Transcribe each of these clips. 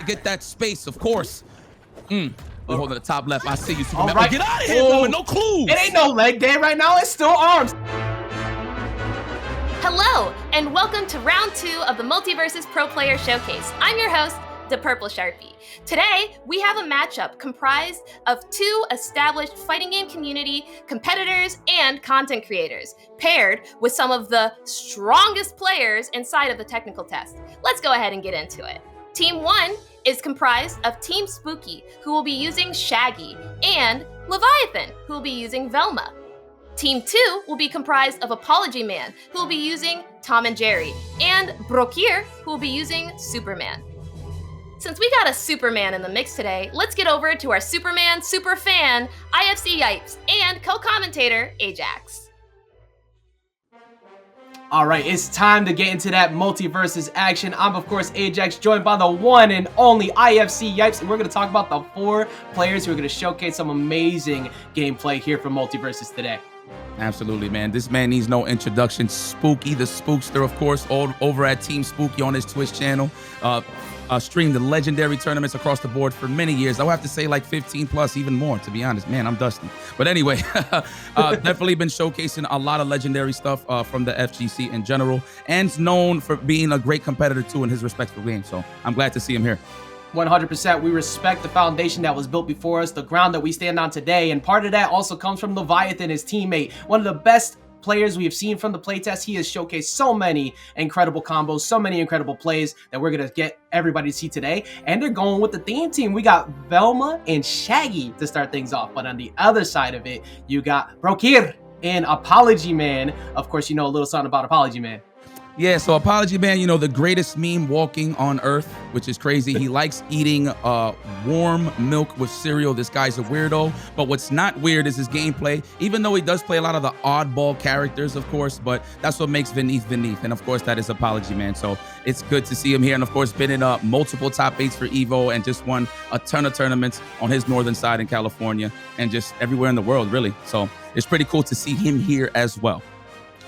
get that space, of course. We're holding the top left. I see you, Superman. All right. Oh, get out of here, Velma. No clues. It ain't no leg day right now. It's still arms. Hello, and welcome to round 2 of the Multiversus Pro Player Showcase. I'm your host, The Purple Sharpie. Today, we have a matchup comprised of 2 established fighting game community competitors and content creators, paired with some of the strongest players inside of the technical test. Let's go ahead and get into it. Team 1 is comprised of Team Spooky, who will be using Shaggy, and Leviathan, who will be using Velma. Team 2 will be comprised of Apology Man, who will be using Tom and Jerry, and Brokir, who will be using Superman. Since we got a Superman in the mix today, let's get over to our Superman superfan, IFC Yipes, and co-commentator, Ajax. All right, it's time to get into that multiverses action. I'm, of course, Ajax, joined by the one and only IFC Yipes, and we're going to talk about the 4 players who are going to showcase some amazing gameplay here from multiverses today. Absolutely, man. This man needs no introduction. Spooky, the Spookster, of course, all over at Team Spooky on his Twitch channel. Streamed the legendary tournaments across the board for many years. I would have to say like 15 plus, even more, to be honest. Man, I'm dusty. But anyway, definitely been showcasing a lot of legendary stuff from the FGC in general, and known for being a great competitor too in his respectful game. So I'm glad to see him here. 100%. We respect the foundation that was built before us, the ground that we stand on today, and part of that also comes from Leviathan, his teammate. One of the best players we have seen from the playtest. He has showcased so many incredible combos, so many incredible plays that we're going to get everybody to see today. And they're going with the theme team. We got Velma and Shaggy to start things off. But on the other side of it, you got Brokir and Apology Man. Of course, you know a little something about Apology Man. Yeah, so Apology Man, you know, the greatest meme walking on Earth, which is crazy. He likes eating warm milk with cereal. This guy's a weirdo. But what's not weird is his gameplay, even though he does play a lot of the oddball characters, of course, but that's what makes Vineath. And of course, that is Apology Man. So it's good to see him here. And of course, been in multiple top 8s for Evo and just won a ton of tournaments on his northern side in California and just everywhere in the world, really. So it's pretty cool to see him here as well.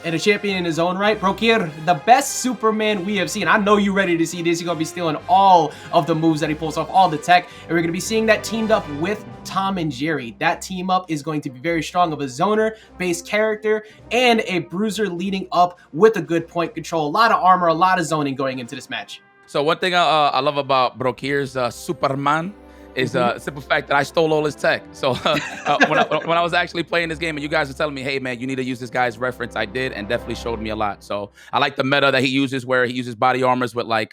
And a champion in his own right, Brokir, the best Superman we have seen. I know you're ready to see this. You're going to be stealing all of the moves that he pulls off, all the tech. And we're going to be seeing that teamed up with Tom and Jerry. That team up is going to be very strong of a zoner-based character and a bruiser leading up with a good point control. A lot of armor, a lot of zoning going into this match. So one thing I love about Brokir's Superman is the simple fact that I stole all his tech. So when I was actually playing this game and you guys were telling me, hey, man, you need to use this guy's reference, I did, and definitely showed me a lot. So I like the meta that he uses where he uses body armors with like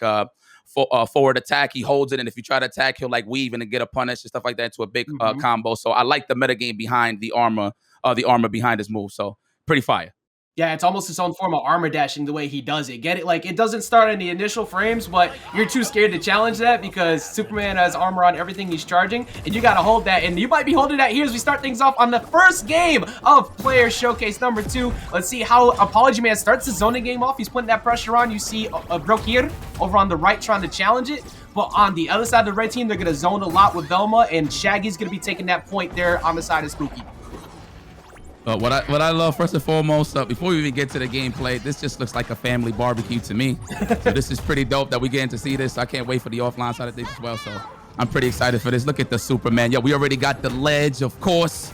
forward attack. He holds it, and if you try to attack, he'll like weave and get a punish and stuff like that into a big combo. So I like the meta game behind the armor behind his move. So pretty fire. Yeah, it's almost his own form of armor dashing the way he does it. Get it? Like, it doesn't start in the initial frames, but you're too scared to challenge that because Superman has armor on everything he's charging, and you gotta hold that. And you might be holding that here as we start things off on the first game of Player Showcase number 2. Let's see how Apology Man starts the zoning game off. He's putting that pressure on. You see Brokir over on the right trying to challenge it. But on the other side of the red team, they're gonna zone a lot with Velma, and Shaggy's gonna be taking that point there on the side of Spooky. What I love first and foremost, before we even get to the gameplay, this just looks like a family barbecue to me. So this is pretty dope that we getting to see this. I can't wait for the offline side of things as well. So I'm pretty excited for this. Look at the Superman. Yeah, we already got the ledge, of course.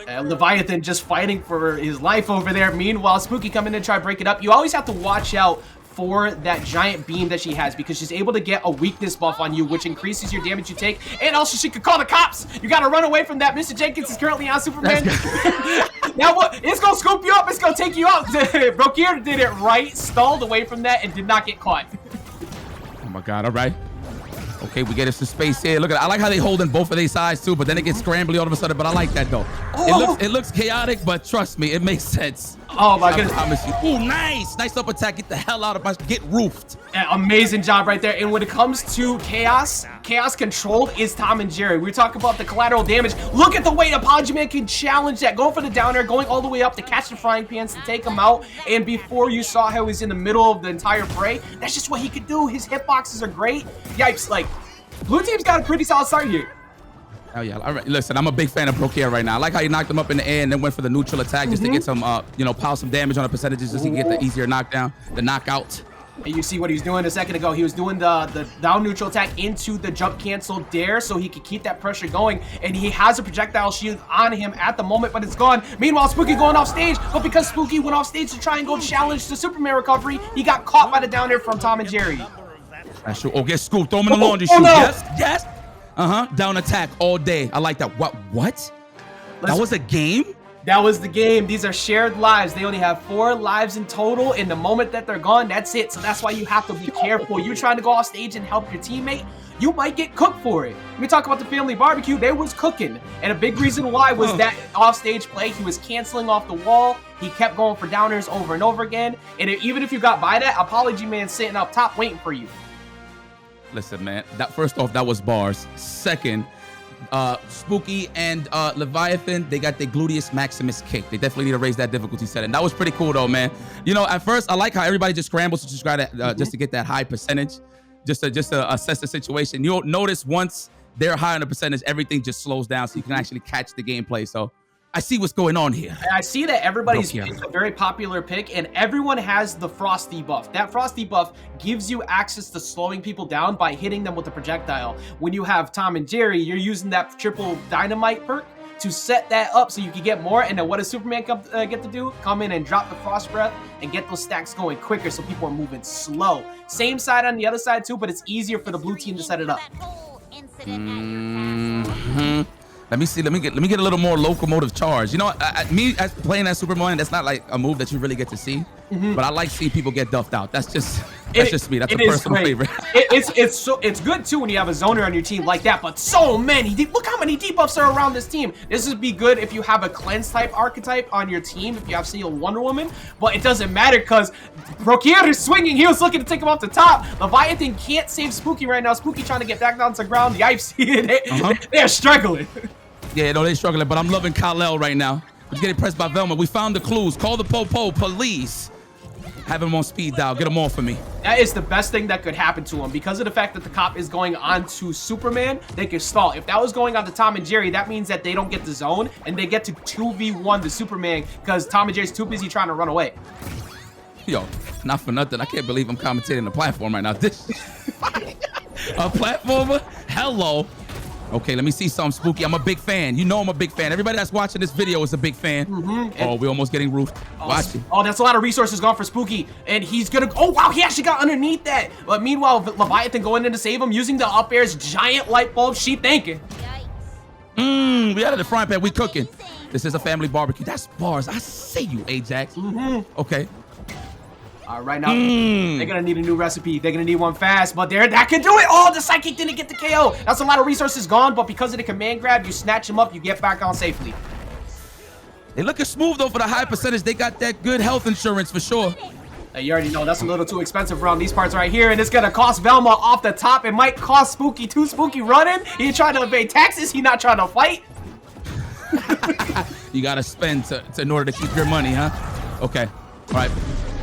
Leviathan just fighting for his life over there. Meanwhile, Spooky coming in to try to break it up. You always have to watch out for that giant beam that she has because she's able to get a weakness buff on you, which increases your damage you take, and also she could call the cops. You got to run away from that. Mr. Jenkins is currently on Superman. Now what? It's gonna scoop you up. It's gonna take you out. Brokir did it right, stalled away from that, and did not get caught. Oh my God! All right. Okay, we get us some space here. Look at it. I like how they hold in both of these sides too, but then it gets scrambly all of a sudden. But I like that though. Oh. It looks chaotic, but trust me, it makes sense. Oh my goodness. I promise you. Ooh, nice up attack. Get the hell out of my, get roofed. Yeah, amazing job right there. And when it comes to chaos controlled is Tom and Jerry. We talk about the collateral damage. Look at the way Apology Man can challenge that. Going for the down air, going all the way up to catch the frying pans to take him out. And before you saw how he's in the middle of the entire fray, that's just what he could do. His hitboxes are great. Yipes, like, blue team's got a pretty solid start here. Oh yeah, all right. Listen, I'm a big fan of Brokir right now. I like how he knocked him up in the air and then went for the neutral attack just to get some, pile some damage on the percentages just to get the easier knockdown, the knockout. And you see what he was doing a second ago. He was doing the down neutral attack into the jump cancel dare so he could keep that pressure going. And he has a projectile shield on him at the moment, but it's gone. Meanwhile, Spooky going off stage, but because Spooky went off stage to try and go challenge the Superman recovery, he got caught by the down air from Tom and Jerry. That's true. Oh, get scooped. Throw him in the laundry chute. No. Yes, yes. Down attack all day. I like that. What? That was a game? That was the game. These are shared lives. They only have 4 lives in total. In the moment that they're gone, that's it. So that's why you have to be careful. You're trying to go off stage and help your teammate, you might get cooked for it. We talk about the family barbecue. They was cooking. And a big reason why was that off-stage play. He was canceling off the wall. He kept going for downers over and over again. And even if you got by that, Apology Man sitting up top waiting for you. Listen, man. First off, that was bars. Second, Spooky and Leviathan, they got their gluteus maximus kick. They definitely need to raise that difficulty setting. That was pretty cool though, man. You know, at first I like how everybody just scrambles to just try to just to get that high percentage, just to assess the situation. You'll notice once they're high on the percentage, everything just slows down so you can actually catch the gameplay. So I see what's going on here. I see that everybody's picked a very popular pick, and everyone has the Frost debuff. That Frost debuff gives you access to slowing people down by hitting them with a projectile. When you have Tom and Jerry, you're using that triple dynamite perk to set that up so you can get more. And then what does Superman get to do? Come in and drop the Frost Breath and get those stacks going quicker so people are moving slow. Same side on the other side too, but it's easier for the blue team to set it up. Let me see. Let me get a little more locomotive charge. You know, me as playing as Superman, that's not like a move that you really get to see. But I like seeing people get duffed out. That's just me. That's a personal favorite. It's good too when you have a zoner on your team like that. But so many. Look how many debuffs are around this team. This would be good if you have a cleanse type archetype on your team. If you have say a Wonder Woman, but it doesn't matter because Brocchier is swinging. He was looking to take him off the top. Leviathan can't save Spooky right now. Spooky trying to get back down to the ground. Yipes. They're struggling. Yeah, no, they're struggling, but I'm loving Kal-El right now. He's getting pressed by Velma. We found the clues. Call the po-po police. Have him on speed dial. Get him off of me. That is the best thing that could happen to him. Because of the fact that the cop is going on to Superman, they can stall. If that was going on to Tom and Jerry, that means that they don't get the zone, and they get to 2v1 the Superman because Tom and Jerry's too busy trying to run away. Yo, not for nothing. I can't believe I'm commentating the platform right now. This a platformer? Hello. Okay, let me see something Spooky. I'm a big fan. You know I'm a big fan. Everybody that's watching this video is a big fan. Oh, we're almost getting roofed. Watch it. Oh, that's a lot of resources gone for Spooky. And he's gonna... Oh, wow, he actually got underneath that. But meanwhile, Leviathan going in to save him using the up air's giant light bulb. She thinking. We out of the frying pan. We cooking. This is a family barbecue. That's bars. I see you, Ajax. Okay. Right now, they're gonna need a new recipe. They're gonna need one fast, but that can do it. Oh, the Psychic didn't get the KO. That's a lot of resources gone, but because of the command grab, you snatch him up, you get back on safely. They looking smooth though for the high percentage. They got that good health insurance for sure. You already know that's a little too expensive around these parts right here, and it's gonna cost Velma off the top. It might cost Spooky too. Spooky running. He trying to evade taxes. He not trying to fight. You gotta spend in order to keep your money, huh? Okay. All right.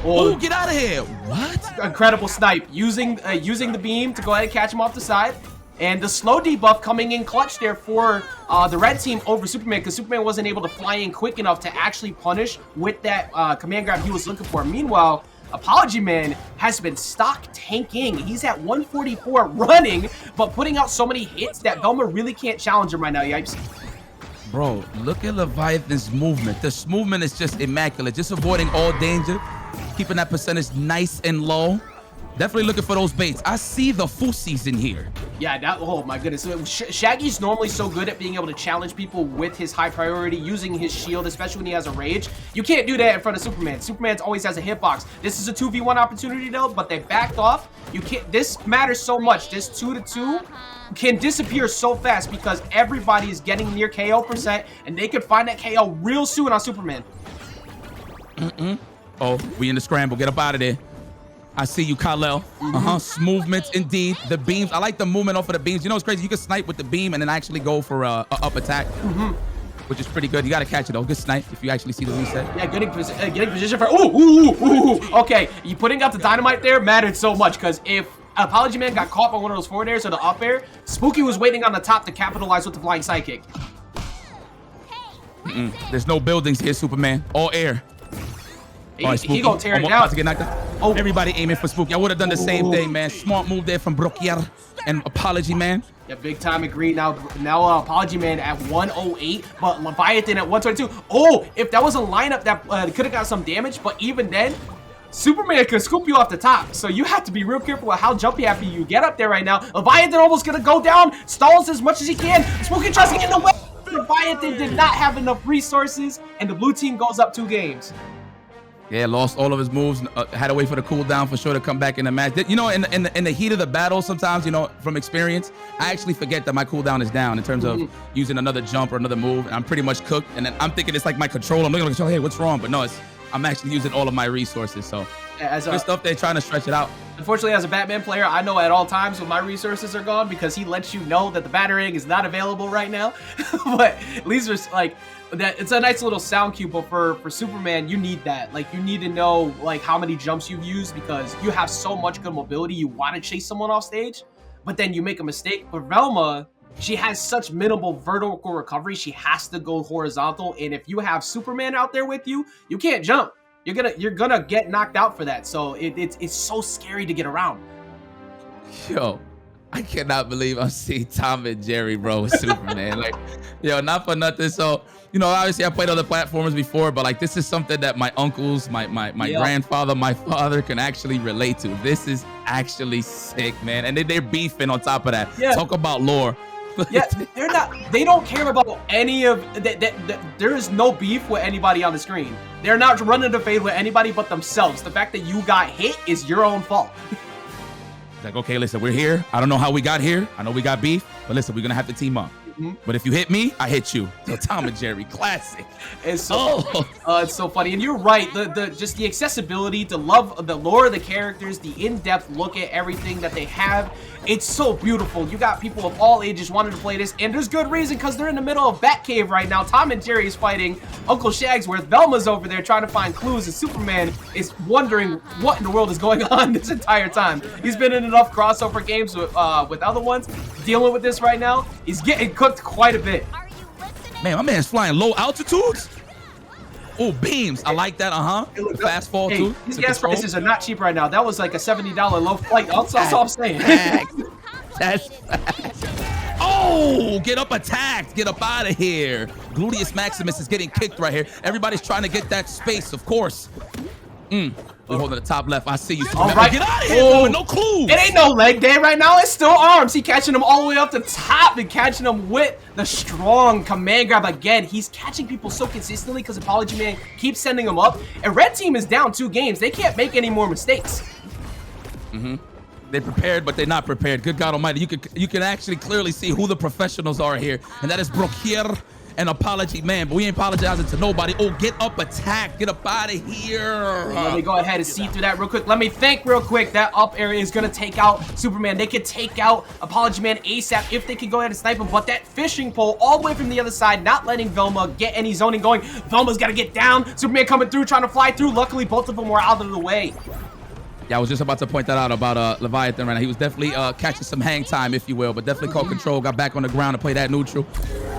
Oh, get out of here. What? Incredible snipe. Using the beam to go ahead and catch him off the side. And the slow debuff coming in clutch there for the red team over Superman because Superman wasn't able to fly in quick enough to actually punish with that command grab he was looking for. Meanwhile, Apology Man has been stock tanking. He's at 144 running, but putting out so many hits that Velma really can't challenge him right now, Yipes. Bro, look at Leviathan's movement. This movement is just immaculate. Just avoiding all danger. Keeping that percentage nice and low. Definitely looking for those baits. I see the fusies in here. Yeah, oh my goodness. Shaggy's normally so good at being able to challenge people with his high priority, using his shield, especially when he has a rage. You can't do that in front of Superman. Superman always has a hitbox. This is a 2v1 opportunity though, but they backed off. You can't. This matters so much. This 2-2 can disappear so fast because everybody is getting near KO %, and they could find that KO real soon on Superman. Oh, we in the scramble. Get up out of there. I see you, Kal-El. Movements indeed. The beams. I like the movement off of the beams. You know what's crazy? You can snipe with the beam and then actually go for a up attack, which is pretty good. You got to catch it though. Good snipe if you actually see the reset. Yeah, getting position for. Ooh. Okay, you putting up the dynamite there mattered so much because if Apology Man got caught by one of those forward airs or the up air, Spooky was waiting on the top to capitalize with the flying sidekick. There's no buildings here, Superman. All air. He gonna tear it Almost down. about to get knocked out. Oh. Everybody aiming for Spooky. I would have done the same thing, man. Smart move there from Brokier and Apology Man. Yeah, big time agree. Now Apology Man at 108, but Leviathan at 122. Oh, if that was a lineup that could have got some damage, but even then, Superman could scoop you off the top. So you have to be real careful with how jumpy after you get up there right now. Leviathan almost gonna go down, stalls as much as he can. Spooky tries to get in the way. Leviathan did not have enough resources, and the blue team goes up 2 games. Yeah, lost all of his moves. Had to wait for the cooldown for sure to come back in the match. You know, in the heat of the battle, sometimes, you know, from experience, I actually forget that my cooldown is down in terms of using another jump or another move. And I'm pretty much cooked. And then I'm thinking it's like my control. I'm looking at the control. Hey, what's wrong? But no, I'm actually using all of my resources. So good stuff. They're trying to stretch it out. Unfortunately, as a Batman player, I know at all times when my resources are gone because he lets you know that the Batarang is not available right now. But at least there's like that. It's a nice little sound cue, but for Superman, you need that. Like, you need to know like how many jumps you've used because you have so much good mobility. You want to chase someone off stage, but then you make a mistake. But Velma, she has such minimal vertical recovery. She has to go horizontal, and if you have Superman out there with you, you can't jump. You're gonna get knocked out for that. So it's so scary to get around. Yo, I cannot believe I'm seeing Tom and Jerry, bro, with Superman. Like, yo, not for nothing. So, you know, obviously I played other platforms before, but like this is something that my uncles, my grandfather, my father can actually relate to. This is actually sick, man. And they're beefing on top of that. Yeah. Talk about lore. Yeah, they don't care about any of that. There is no beef with anybody on the screen. They're not running the fade with anybody but themselves. The fact that you got hit is your own fault. It's like, okay, listen, we're here. I don't know how we got here. I know we got beef, but listen, we're gonna have to team up. But if you hit me, I hit you. So Tom and Jerry, classic. It's so funny, and you're right. Just the accessibility, the love, the lore of the characters, the in-depth look at everything that they have. It's so beautiful. You got people of all ages wanting to play this, and there's good reason because they're in the middle of Batcave right now. Tom and Jerry is fighting Uncle Shagsworth. Velma's over there trying to find clues, and Superman is wondering what in the world is going on this entire time. He's been in enough crossover games with other ones. Dealing with this right now, he's getting cooked quite a bit. Man, my man's flying low altitudes. Oh, beams. I like that. The fast fall too. These gas prices are not cheap right now. That was like a $70 low flight. That's all I'm saying. That's oh, get up attacked. Get up out of here. Gluteus Maximus is getting kicked right here. Everybody's trying to get that space, of course. We're holding the top left. I see you. All right. Get out of here, with no clues. It ain't no leg day right now. It's still arms. He catching them all the way up the top and catching them with the strong command grab again. He's catching people so consistently because Apology Man keeps sending them up. And Red Team is down 2 games. They can't make any more mistakes. They're prepared, but they're not prepared. Good God Almighty, you can actually clearly see who the professionals are here, and that is Brokier and Apology Man. But we ain't apologizing to nobody. Oh, get up, attack, get up out of here. Let me go ahead and see through that real quick. Let me think real quick. That up area is gonna take out Superman. They could take out Apology Man ASAP if they can go ahead and snipe him. But that fishing pole all the way from the other side, not letting Velma get any zoning going. Velma's got to get down. Superman coming through, trying to fly through. Luckily, both of them were out of the way. Yeah, I was just about to point that out about Leviathan right now. He was definitely catching some hang time, if you will, but definitely caught control, got back on the ground to play that neutral.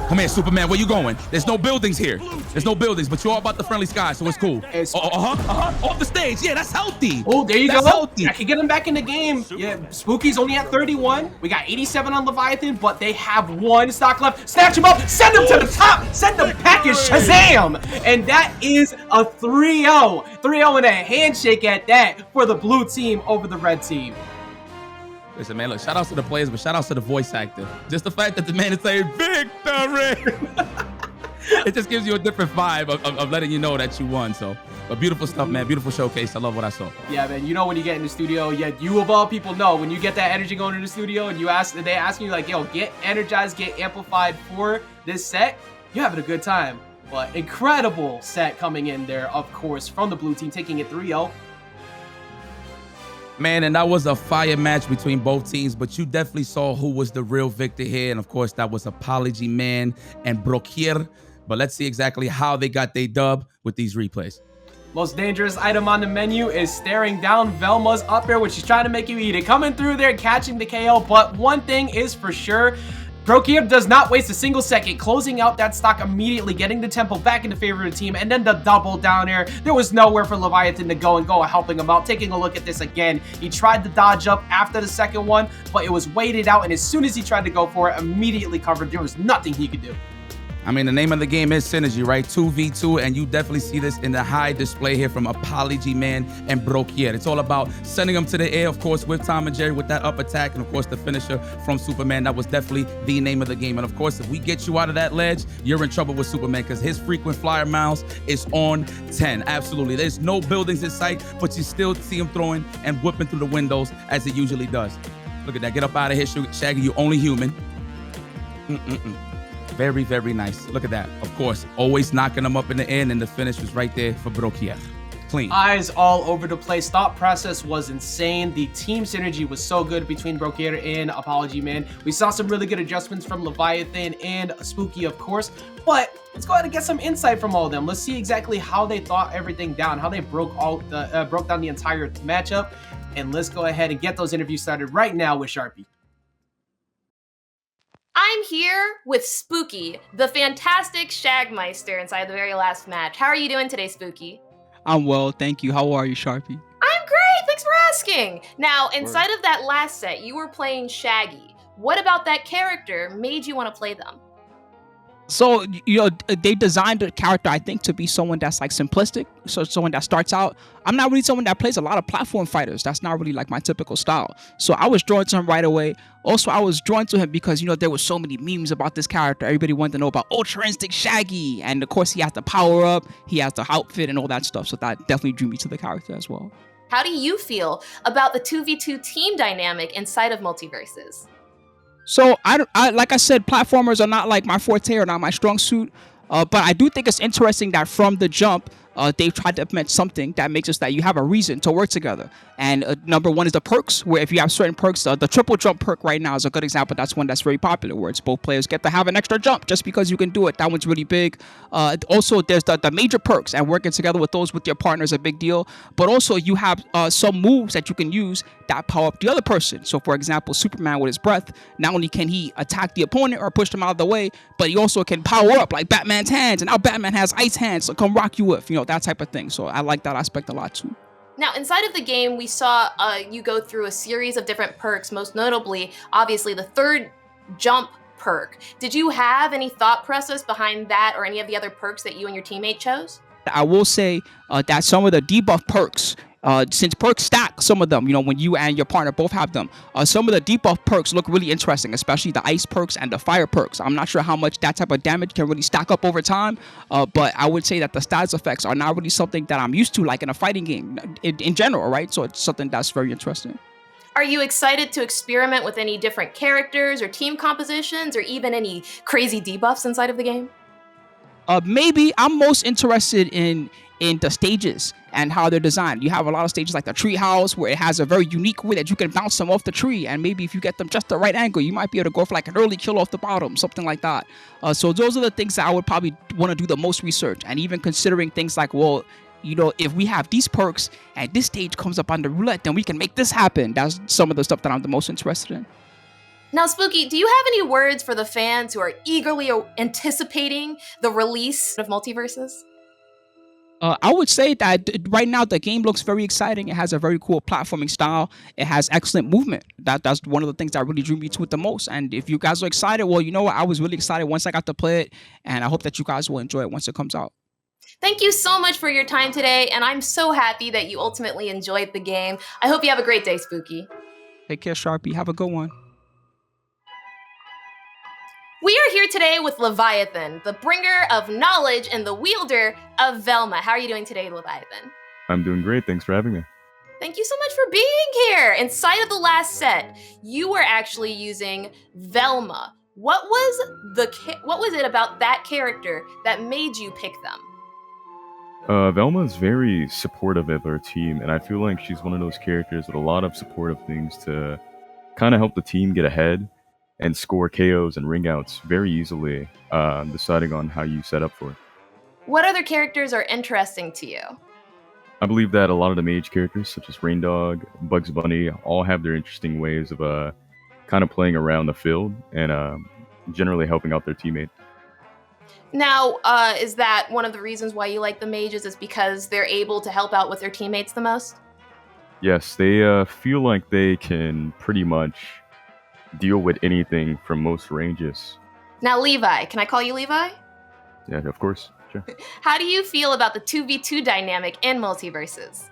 Come here, Superman, where you going? There's no buildings here. There's no buildings, but you're all about the friendly sky, so it's cool. Off the stage. Yeah, that's healthy. Oh, there you That's go. healthy. I can get him back in the game. Yeah, Spooky's only at 31. We got 87 on Leviathan, but they have 1 stock left. Snatch him up, send him to the top, send the package, Shazam! And that is a 3-0. 3-0 and a handshake at that for the blue team over the red team. Listen, man, look, shout outs to the players, but shout outs to the voice actor. Just the fact that the man is saying victory. It just gives you a different vibe of letting you know that you won. So, but beautiful stuff, man. Beautiful showcase. I love what I saw. Yeah, man. You know when you get in the studio, you of all people know when you get that energy going in the studio and they ask you like, yo, get energized, get amplified for this set. You're having a good time. But incredible set coming in there, of course, from the blue team, taking it 3-0. Man, and that was a fire match between both teams, but you definitely saw who was the real victor here. And of course, that was Apology Man and Brokier. But let's see exactly how they got their dub with these replays. Most dangerous item on the menu is staring down Velma's up air, which she's trying to make you eat it. Coming through there, catching the KO. But one thing is for sure, Brokier does not waste a single second, closing out that stock immediately, getting the tempo back in the favor of the team, and then the double down air. There was nowhere for Leviathan to go helping him out. Taking a look at this again, he tried to dodge up after the second one, but it was waited out, and as soon as he tried to go for it, immediately covered. There was nothing he could do. I mean, the name of the game is Synergy, right? 2v2, and you definitely see this in the high display here from Apology Man and Brokier. It's all about sending them to the air, of course, with Tom and Jerry, with that up attack, and of course, the finisher from Superman. That was definitely the name of the game. And of course, if we get you out of that ledge, you're in trouble with Superman, because his frequent flyer miles is on 10. Absolutely. There's no buildings in sight, but you still see him throwing and whipping through the windows as he usually does. Look at that. Get up out of here, Shaggy. You only human. Very, very nice. Look at that. Of course, always knocking them up in the end, and the finish was right there for Brokier. Clean. Eyes all over the place. Thought process was insane. The team synergy was so good between Brokier and Apology Man. We saw some really good adjustments from Leviathan and Spooky, of course. But let's go ahead and get some insight from all of them. Let's see exactly how they thought everything down, how they broke down the entire matchup. And let's go ahead and get those interviews started right now with Sharpie. I'm here with Spooky, the fantastic Shagmeister inside the very last match. How are you doing today, Spooky? I'm well, thank you. How are you, Sharpie? I'm great, thanks for asking. Now, inside of that last set, you were playing Shaggy. What about that character made you want to play them? So, they designed the character, I think, to be someone that's like simplistic. So someone that starts out, I'm not really someone that plays a lot of platform fighters. That's not really like my typical style. So I was drawn to him right away. Also, I was drawn to him because, there were so many memes about this character. Everybody wanted to know about Ultra Instinct Shaggy. And of course, he has the power up, he has the outfit and all that stuff. So that definitely drew me to the character as well. How do you feel about the 2v2 team dynamic inside of Multiverses? So I like I said, platformers are not like my forte or not my strong suit. But I do think it's interesting that from the jump, they've tried to implement something that makes us that you have a reason to work together. And number one is the perks, where if you have certain perks, the triple jump perk right now is a good example. That's one that's very popular, where it's both players get to have an extra jump just because you can do it. That one's really big. Also, there's the major perks, and working together with those with your partner is a big deal. But also, you have some moves that you can use that power up the other person. So, for example, Superman with his breath, not only can he attack the opponent or push them out of the way, but he also can power up like Batman's hands, and now Batman has ice hands, so come rock you with, that type of thing. So I like that aspect a lot too. Now, inside of the game, we saw you go through a series of different perks, most notably, obviously, the third jump perk. Did you have any thought process behind that or any of the other perks that you and your teammate chose? I will say that some of the debuff perks, since perks stack, some of them, when you and your partner both have them, some of the debuff perks look really interesting, especially the ice perks and the fire perks. I'm not sure how much that type of damage can really stack up over time, but I would say that the status effects are not really something that I'm used to, like in a fighting game in general, right? So it's something that's very interesting. Are you excited to experiment with any different characters or team compositions or even any crazy debuffs inside of the game? Maybe I'm most interested in the stages and how they're designed. You have a lot of stages like the tree house, where it has a very unique way that you can bounce them off the tree, and maybe if you get them just the right angle, you might be able to go for like an early kill off the bottom, something like that. So those are the things that I would probably want to do the most research, and even considering things like, well, if we have these perks and this stage comes up on the roulette, then we can make this happen. That's some of the stuff that I'm the most interested in. Now, Spooky, do you have any words for the fans who are eagerly anticipating the release of Multiverses? I would say that right now the game looks very exciting. It has a very cool platforming style. It has excellent movement. That's one of the things that really drew me to it the most. And if you guys are excited, well, you know what? I was really excited once I got to play it, and I hope that you guys will enjoy it once it comes out. Thank you so much for your time today, and I'm so happy that you ultimately enjoyed the game. I hope you have a great day, Spooky. Take care, Sharpie. Have a good one. We are here today with Leviathan, the bringer of knowledge and the wielder of Velma. How are you doing today, Leviathan? I'm doing great. Thanks for having me. Thank you so much for being here. Inside of the last set, you were actually using Velma. What was it about that character that made you pick them? Velma is very supportive of her team, and I feel like she's one of those characters with a lot of supportive things to kind of help the team get ahead and score KOs and ring outs very easily, deciding on how you set up for it. What other characters are interesting to you? I believe that a lot of the mage characters, such as Rain Dog, Bugs Bunny, all have their interesting ways of kind of playing around the field and generally helping out their teammate. Now, is that one of the reasons why you like the mages, is because they're able to help out with their teammates the most? Yes, they feel like they can pretty much deal with anything from most ranges. Now, Levi, can I call you Levi? Yeah, of course. Sure. How do you feel about the 2v2 dynamic in Multiverses?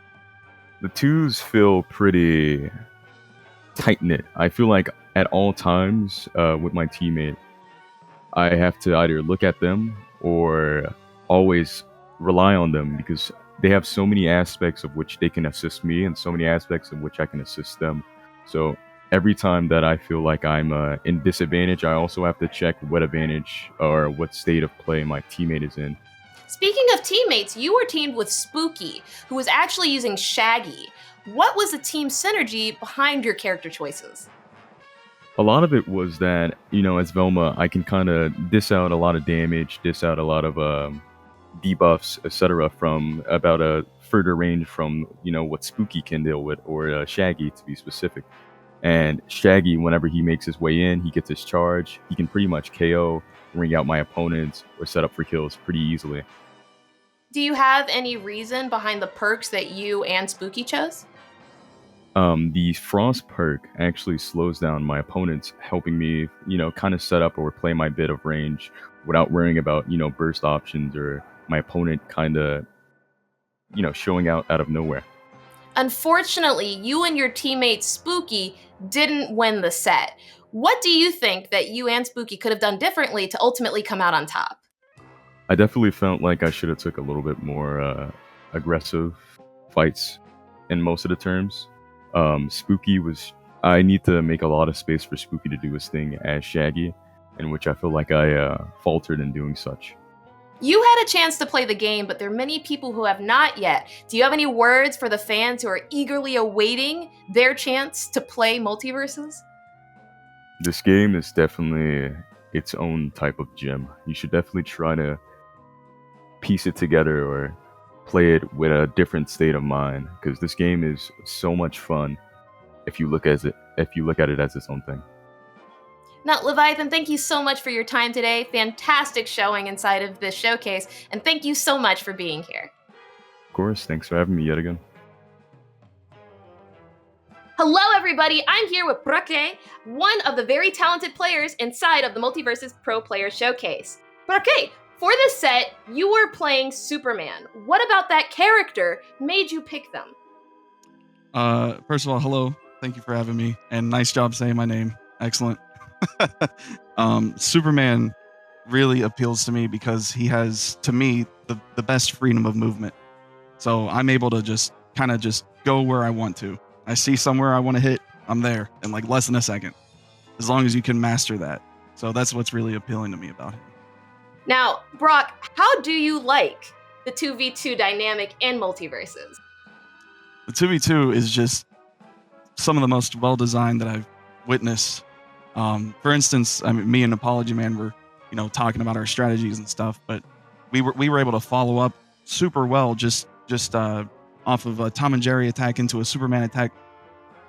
The twos feel pretty tight knit. I feel like at all times with my teammate, I have to either look at them or always rely on them because they have so many aspects of which they can assist me and so many aspects of which I can assist them. So every time that I feel like I'm in disadvantage, I also have to check what advantage or what state of play my teammate is in. Speaking of teammates, you were teamed with Spooky, who was actually using Shaggy. What was the team synergy behind your character choices? A lot of it was that, as Velma, I can kind of dish out a lot of damage, dish out a lot of debuffs, etc. from about a further range from, what Spooky can deal with, or Shaggy to be specific. And Shaggy, whenever he makes his way in, he gets his charge. He can pretty much KO, ring out my opponents, or set up for kills pretty easily. Do you have any reason behind the perks that you and Spooky chose? The Frost perk actually slows down my opponents, helping me, kind of set up or play my bit of range without worrying about, burst options or my opponent kind of, showing out of nowhere. Unfortunately, you and your teammate Spooky didn't win the set. What do you think that you and Spooky could have done differently to ultimately come out on top? I definitely felt like I should have took a little bit more aggressive fights in most of the terms. Spooky I need to make a lot of space for Spooky to do his thing as Shaggy, in which I feel like I faltered in doing such. You had a chance to play the game, but there are many people who have not yet. Do you have any words for the fans who are eagerly awaiting their chance to play Multiverses? This game is definitely its own type of gem. You should definitely try to piece it together or play it with a different state of mind, because this game is so much fun if you look at it as its own thing. Now, Leviathan, thank you so much for your time today. Fantastic showing inside of this showcase, and thank you so much for being here. Of course, thanks for having me yet again. Hello, everybody. I'm here with Brake, one of the very talented players inside of the Multiverses Pro Player Showcase. Brake, for this set, you were playing Superman. What about that character made you pick them? First of all, hello. Thank you for having me, and nice job saying my name. Excellent. Superman really appeals to me because he has, to me, the best freedom of movement. So I'm able to just go where I want to. I see somewhere I want to hit, I'm there in like less than a second, as long as you can master that. So that's what's really appealing to me about him. Now, Brock, how do you like the 2v2 dynamic in Multiverses? The 2v2 is just some of the most well-designed that I've witnessed. For instance, me and Apology Man were, talking about our strategies and stuff, but we were able to follow up super well just off of a Tom and Jerry attack into a Superman attack.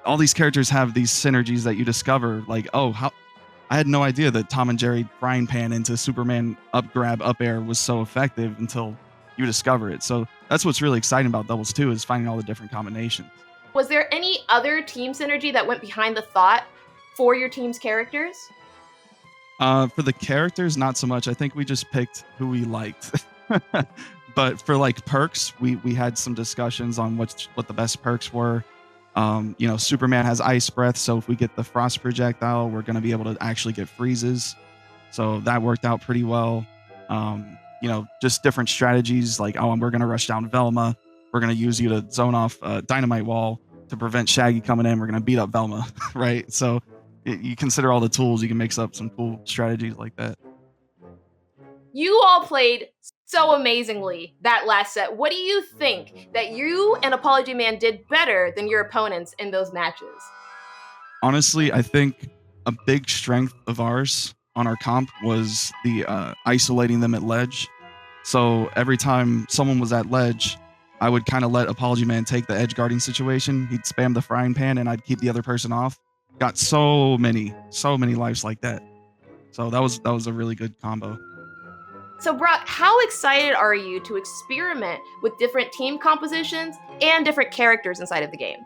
All these characters have these synergies that you discover, like, I had no idea that Tom and Jerry frying pan into Superman up grab up air was so effective until you discover it. So that's what's really exciting about Doubles 2 is finding all the different combinations. Was there any other team synergy that went behind the thought for your team's characters? For the characters, not so much. I think we just picked who we liked. But for like perks, we had some discussions on what the best perks were. Superman has ice breath, so if we get the frost projectile, we're going to be able to actually get freezes. So that worked out pretty well. Just different strategies like, we're going to rush down Velma. We're going to use you to zone off Dynamite Wall to prevent Shaggy coming in. We're going to beat up Velma, right? So you consider all the tools, you can mix up some cool strategies like that. You all played so amazingly that last set. What do you think that you and Apology Man did better than your opponents in those matches? Honestly, I think a big strength of ours on our comp was the isolating them at ledge. So every time someone was at ledge, I would kind of let Apology Man take the edge guarding situation. He'd spam the frying pan and I'd keep the other person off. Got so many lives like that. So that was a really good combo. So, Brock, how excited are you to experiment with different team compositions and different characters inside of the game?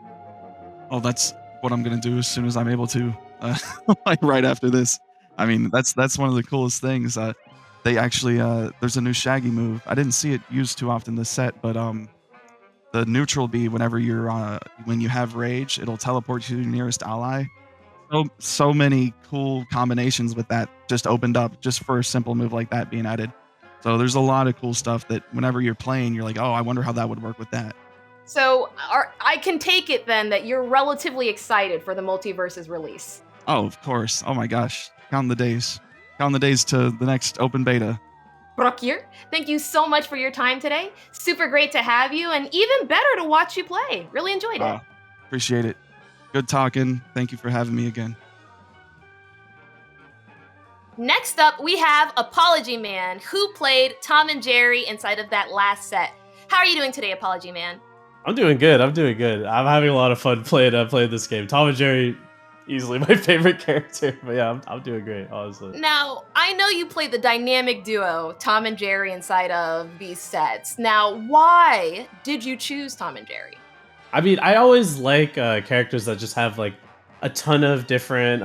Oh, that's what I'm gonna do as soon as I'm able to, like right after this. I mean, that's one of the coolest things. They actually there's a new Shaggy move. I didn't see it used too often this set, but the neutral B whenever you're when you have rage, it'll teleport you to your nearest ally. So many cool combinations with that just opened up just for a simple move like that being added. So there's a lot of cool stuff that whenever you're playing, you're like, oh, I wonder how that would work with that. So, I can take it then that you're relatively excited for the Multiverses release. Oh, of course. Oh my gosh. Counting the days. Counting the days to the next open beta. Brock here, thank you so much for your time today. Super great to have you, and even better to watch you play. Really enjoyed it. Appreciate it. Good talking. Thank you for having me again. Next up, we have Apology Man, who played Tom and Jerry inside of that last set. How are you doing today, Apology Man? I'm doing good. I'm having a lot of fun playing this game. Tom and Jerry, easily my favorite character. But yeah, I'm doing great, honestly. Now, I know you played the dynamic duo, Tom and Jerry, inside of these sets. Now, why did you choose Tom and Jerry? I mean, I always like characters that just have like a ton of different,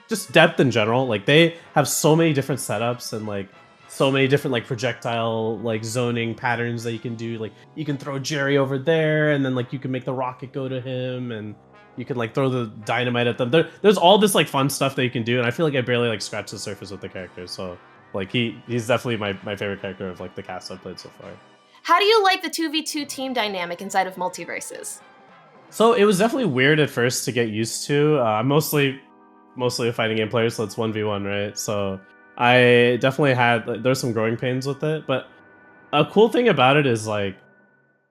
just depth in general. Like they have so many different setups and like so many different like projectile like zoning patterns that you can do. Like you can throw Jerry over there, and then like you can make the rocket go to him, and you can like throw the dynamite at them. There's all this like fun stuff that you can do, and I feel like I barely like scratched the surface with the characters. So like he's definitely my favorite character of like the cast I've played so far. How do you like the 2v2 team dynamic inside of Multiverses? So it was definitely weird at first to get used to. I'm mostly a fighting game player, so it's 1v1, right? So I definitely had, there's some growing pains with it, but a cool thing about it is like,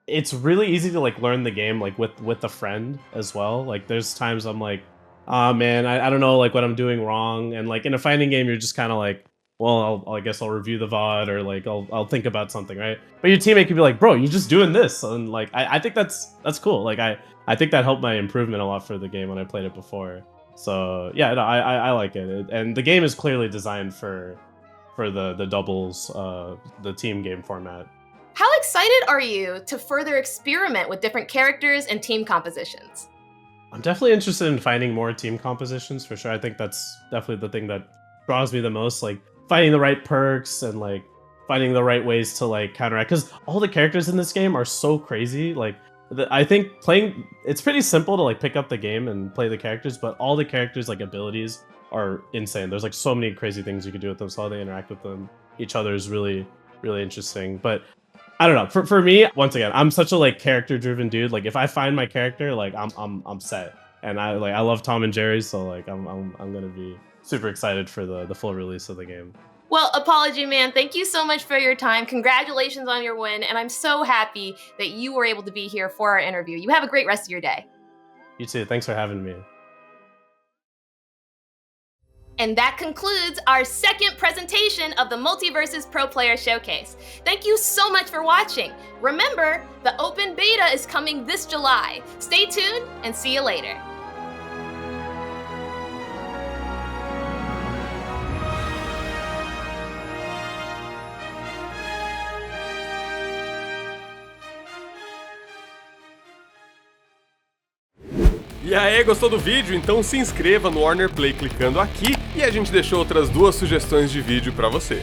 it's really easy to like learn the game like with a friend as well. Like there's times I'm like, oh man, I don't know like what I'm doing wrong. And like in a fighting game, you're just kind of like, well, I guess I'll review the VOD or like I'll think about something, right? But your teammate could be like, bro, you're just doing this. And like, I think that's cool. Like I think that helped my improvement a lot for the game when I played it before. So yeah, no, I like it. And the game is clearly designed for the doubles, the team game format. How excited are you to further experiment with different characters and team compositions? I'm definitely interested in finding more team compositions for sure. I think that's definitely the thing that draws me the most, like finding the right perks and like finding the right ways to like counteract, because all the characters in this game are so crazy. Like I think it's pretty simple to like pick up the game and play the characters, but all the characters like abilities are insane. There's like so many crazy things you can do with them, so how they interact with each other is really, really interesting. But I don't know, for me, once again, I'm such a like character driven dude. Like if I find my character, like I'm set. And I love Tom and Jerry, so like I'm gonna be super excited for the full release of the game. Well, Apology Man, thank you so much for your time. Congratulations on your win, and I'm so happy that you were able to be here for our interview. You have a great rest of your day. You too. Thanks for having me. And that concludes our second presentation of the Multiverses Pro Player Showcase. Thank you so much for watching. Remember, the open beta is coming this July. Stay tuned and see you later. E aí, gostou do vídeo? Então se inscreva no Warner Play clicando aqui e a gente deixou outras 2 sugestões de vídeo para você.